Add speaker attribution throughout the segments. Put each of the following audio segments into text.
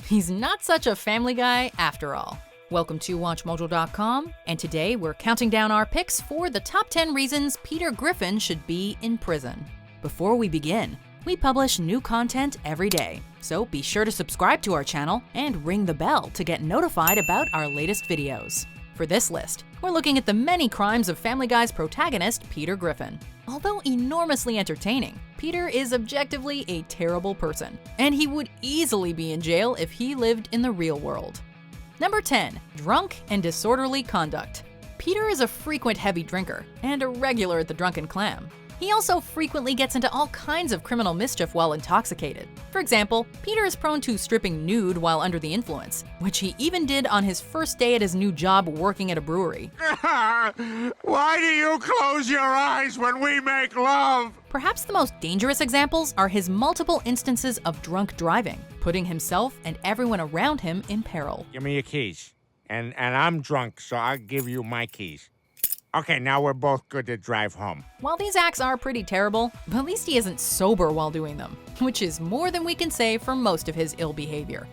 Speaker 1: He's not such a family guy after all. Welcome to WatchMojo.com, and today we're counting down our picks for the top 10 reasons Peter Griffin should be in prison. Before we begin, we publish new content every day, so be sure to subscribe to our channel and ring the bell to get notified about our latest videos. For this list, we're looking at the many crimes of Family Guy's protagonist, Peter Griffin. Although enormously entertaining, Peter is objectively a terrible person, and he would easily be in jail if he lived in the real world. Number 10. Drunk and disorderly conduct. Peter is a frequent heavy drinker and a regular at the Drunken Clam. He also frequently gets into all kinds of criminal mischief while intoxicated. For example, Peter is prone to stripping nude while under the influence, which he even did on his first day at his new job working at a brewery.
Speaker 2: Why do you close your eyes when we make love?
Speaker 1: Perhaps the most dangerous examples are his multiple instances of drunk driving, putting himself and everyone around him in peril.
Speaker 2: Give me your keys. And I'm drunk, so I'll give you my keys. Okay, now we're both good to drive home.
Speaker 1: While these acts are pretty terrible, at least he isn't sober while doing them, which is more than we can say for most of his ill behavior.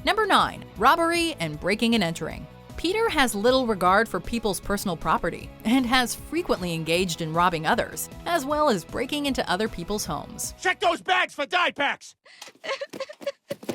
Speaker 1: Number 9. Robbery and breaking and entering. Peter has little regard for people's personal property and has frequently engaged in robbing others, as well as breaking into other people's homes.
Speaker 2: Check those bags for dye packs!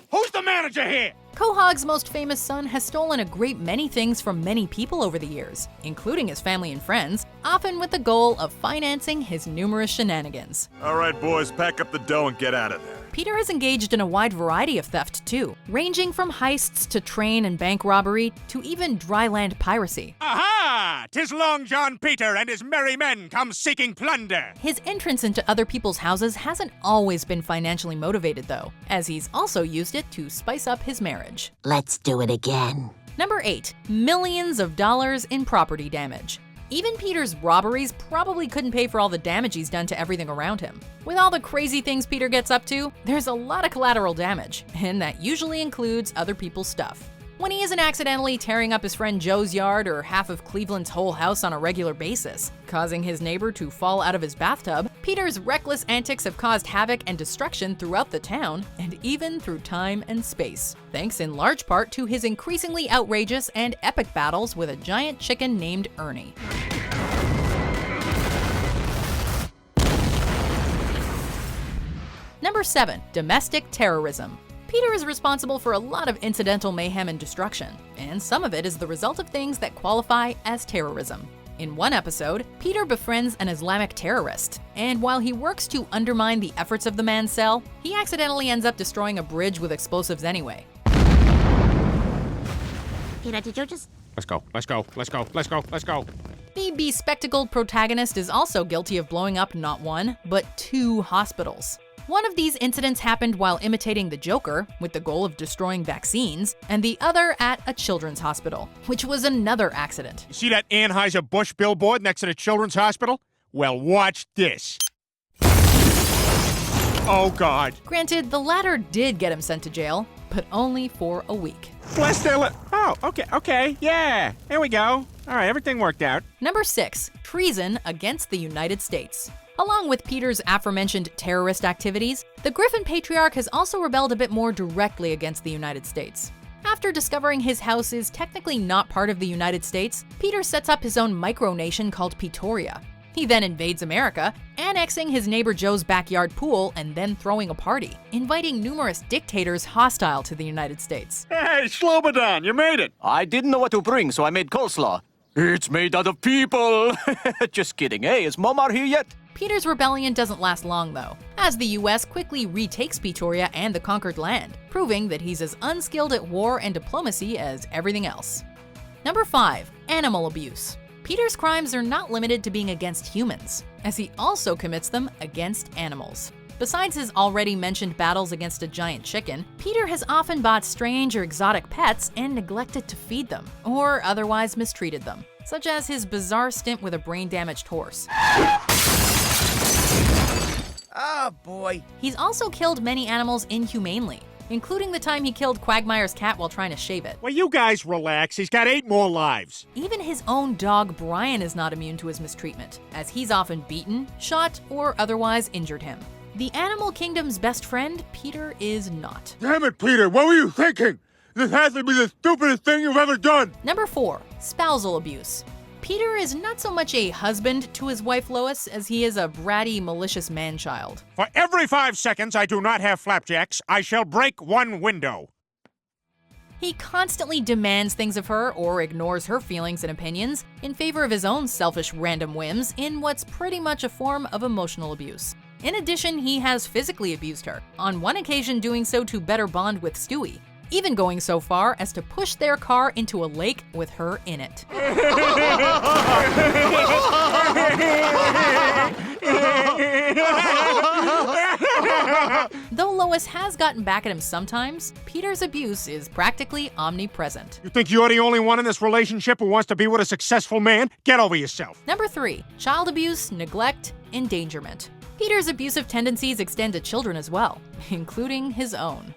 Speaker 2: Who's the manager here?
Speaker 1: Quahog's most famous son has stolen a great many things from many people over the years, including his family and friends, often with the goal of financing his numerous shenanigans.
Speaker 3: All right, boys, pack up the dough and get out of there.
Speaker 1: Peter has engaged in a wide variety of theft too, ranging from heists to train and bank robbery to even dry land piracy.
Speaker 2: Aha! 'Tis Long John Peter and his merry men come seeking plunder.
Speaker 1: His entrance into other people's houses hasn't always been financially motivated though, as he's also used it to spice up his marriage.
Speaker 4: Let's do it again.
Speaker 1: Number 8. Millions of dollars in property damage. Even Peter's robberies probably couldn't pay for all the damage he's done to everything around him. With all the crazy things Peter gets up to, there's a lot of collateral damage, and that usually includes other people's stuff. When he isn't accidentally tearing up his friend Joe's yard or half of Cleveland's whole house on a regular basis, causing his neighbor to fall out of his bathtub, Peter's reckless antics have caused havoc and destruction throughout the town and even through time and space, thanks in large part to his increasingly outrageous and epic battles with a giant chicken named Ernie. Number 7. Domestic terrorism. Peter is responsible for a lot of incidental mayhem and destruction, and some of it is the result of things that qualify as terrorism. In one episode, Peter befriends an Islamic terrorist, and while he works to undermine the efforts of the man's cell, he accidentally ends up destroying a bridge with explosives anyway.
Speaker 4: Peter, did you just...
Speaker 2: Let's go.
Speaker 1: The bespectacled protagonist is also guilty of blowing up not one, but 2 hospitals. One of these incidents happened while imitating the Joker, with the goal of destroying vaccines, and the other at a children's hospital, which was another accident.
Speaker 2: You see that Anheuser-Busch billboard next to the children's hospital? Well, watch this. Oh, God.
Speaker 1: Granted, the latter did get him sent to jail, but only for a week.
Speaker 2: Bless their Oh, okay, yeah. There we go. All right, everything worked out.
Speaker 1: Number 6. Treason against the United States. Along with Peter's aforementioned terrorist activities, the Griffin patriarch has also rebelled a bit more directly against the United States. After discovering his house is technically not part of the United States, Peter sets up his own micronation called Pretoria. He then invades America, annexing his neighbor Joe's backyard pool and then throwing a party, inviting numerous dictators hostile to the United States.
Speaker 3: Hey, Slobodan, you made it.
Speaker 5: I didn't know what to bring, so I made coleslaw. It's made out of people. Just kidding. Hey, is Momar here yet?
Speaker 1: Peter's rebellion doesn't last long though, as the US quickly retakes Pretoria and the conquered land, proving that he's as unskilled at war and diplomacy as everything else. Number 5. Animal abuse. Peter's crimes are not limited to being against humans, as he also commits them against animals. Besides his already mentioned battles against a giant chicken, Peter has often bought strange or exotic pets and neglected to feed them, or otherwise mistreated them, such as his bizarre stint with a brain-damaged horse.
Speaker 6: Oh boy.
Speaker 1: He's also killed many animals inhumanely, including the time he killed Quagmire's cat while trying to shave it.
Speaker 2: Well, you guys relax. He's got 8 more lives.
Speaker 1: Even his own dog Brian is not immune to his mistreatment, as he's often beaten, shot, or otherwise injured him. The animal kingdom's best friend, Peter, is not.
Speaker 3: Damn it, Peter, what were you thinking?
Speaker 2: This has to be the stupidest thing you've ever done!
Speaker 1: Number 4. Spousal abuse. Peter is not so much a husband to his wife Lois as he is a bratty, malicious man-child.
Speaker 2: For every 5 seconds I do not have flapjacks, I shall break one window.
Speaker 1: He constantly demands things of her or ignores her feelings and opinions in favor of his own selfish random whims in what's pretty much a form of emotional abuse. In addition, he has physically abused her, on one occasion doing so to better bond with Stewie, even going so far as to push their car into a lake with her in it. Though Lois has gotten back at him sometimes, Peter's abuse is practically omnipresent.
Speaker 2: You think you're the only one in this relationship who wants to be with a successful man? Get over yourself.
Speaker 1: Number 3. Child abuse, neglect, endangerment. Peter's abusive tendencies extend to children as well, including his own.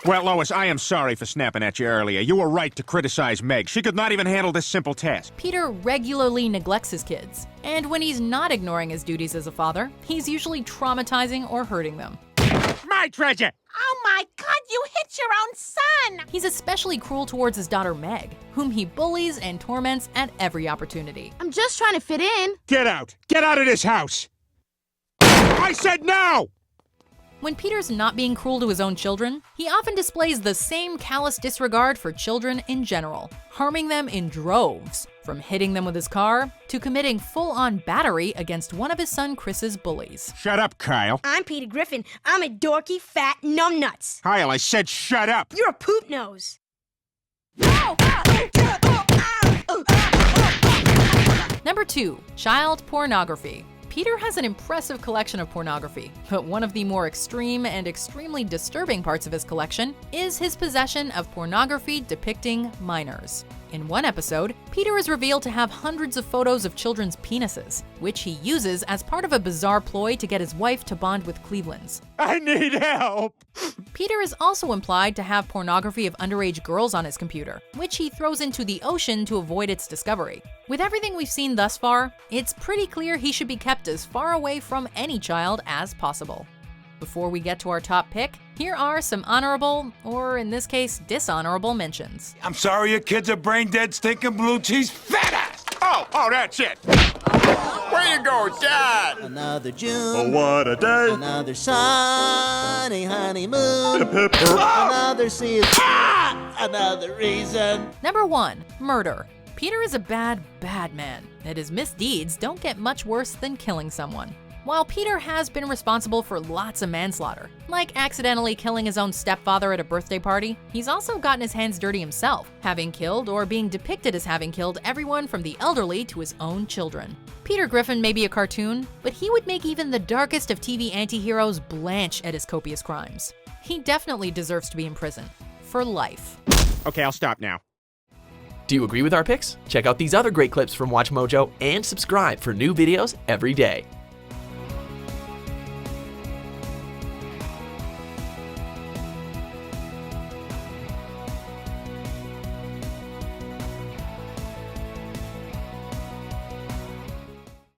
Speaker 7: Well, Lois, I am sorry for snapping at you earlier. You were right to criticize Meg. She could not even handle this simple task.
Speaker 1: Peter regularly neglects his kids, and when he's not ignoring his duties as a father, he's usually traumatizing or hurting them.
Speaker 2: My treasure!
Speaker 4: Oh my god, you hit your own son!
Speaker 1: He's especially cruel towards his daughter Meg, whom he bullies and torments at every opportunity.
Speaker 8: I'm just trying to fit in.
Speaker 2: Get out! Get out of this house! I said no!
Speaker 1: When Peter's not being cruel to his own children, he often displays the same callous disregard for children in general, harming them in droves, from hitting them with his car to committing full-on battery against one of his son Chris's bullies.
Speaker 7: Shut up, Kyle.
Speaker 9: I'm Peter Griffin. I'm a dorky, fat numbnuts.
Speaker 7: Kyle, I said shut up.
Speaker 9: You're a poop nose.
Speaker 1: Number 2. Child pornography. Peter has an impressive collection of pornography, but one of the more extreme and extremely disturbing parts of his collection is his possession of pornography depicting minors. In one episode, Peter is revealed to have hundreds of photos of children's penises, which he uses as part of a bizarre ploy to get his wife to bond with Cleveland's.
Speaker 2: I need help!
Speaker 1: Peter is also implied to have pornography of underage girls on his computer, which he throws into the ocean to avoid its discovery. With everything we've seen thus far, it's pretty clear he should be kept as far away from any child as possible. Before we get to our top pick, here are some honorable, or in this case, dishonorable mentions.
Speaker 3: I'm sorry your kids are brain dead, stinking blue cheese fat ass!
Speaker 2: Oh, that's it! Way to go, Dad!
Speaker 6: Another June.
Speaker 3: Oh, what a day!
Speaker 6: Another sunny honeymoon. Another season. Another reason.
Speaker 1: Number 1. Murder. Peter is a bad, bad man, and his misdeeds don't get much worse than killing someone. While Peter has been responsible for lots of manslaughter, like accidentally killing his own stepfather at a birthday party, he's also gotten his hands dirty himself, having killed or being depicted as having killed everyone from the elderly to his own children. Peter Griffin may be a cartoon, but he would make even the darkest of TV anti-heroes blanch at his copious crimes. He definitely deserves to be in prison. For life.
Speaker 2: Okay, I'll stop now.
Speaker 10: Do you agree with our picks? Check out these other great clips from WatchMojo and subscribe for new videos every day.